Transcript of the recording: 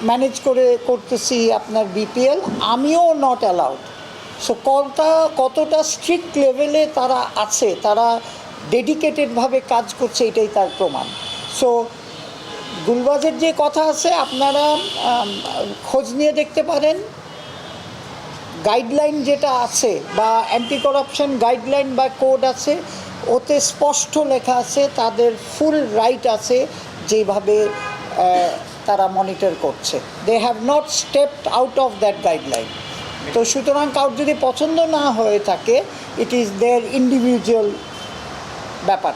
Manage করতেছি আপনার BPL, আমিও নট অ্যালাউড। সো কতটা স্ট্রিক্ট লেভেলে তারা আছে, তারা ডেডিকেটেডভাবে কাজ করছে, এটাই তার প্রমাণ। সো গুলবাজের যে কথা আছে, আপনারা খোঁজ নিয়ে দেখতে পারেন। গাইডলাইন যেটা আছে বা অ্যান্টি করাপশন গাইডলাইন বা কোড আছে, ওতে স্পষ্ট লেখা আছে তাদের ফুল রাইট আছে যেভাবে তারা মনিটর করছে। They have not stepped out of that guideline. তো সুতরাং কারোর যদি পছন্দ না হয়ে থাকে, ইট ইজ দেয়ার ইন্ডিভিজুয়াল ব্যাপার।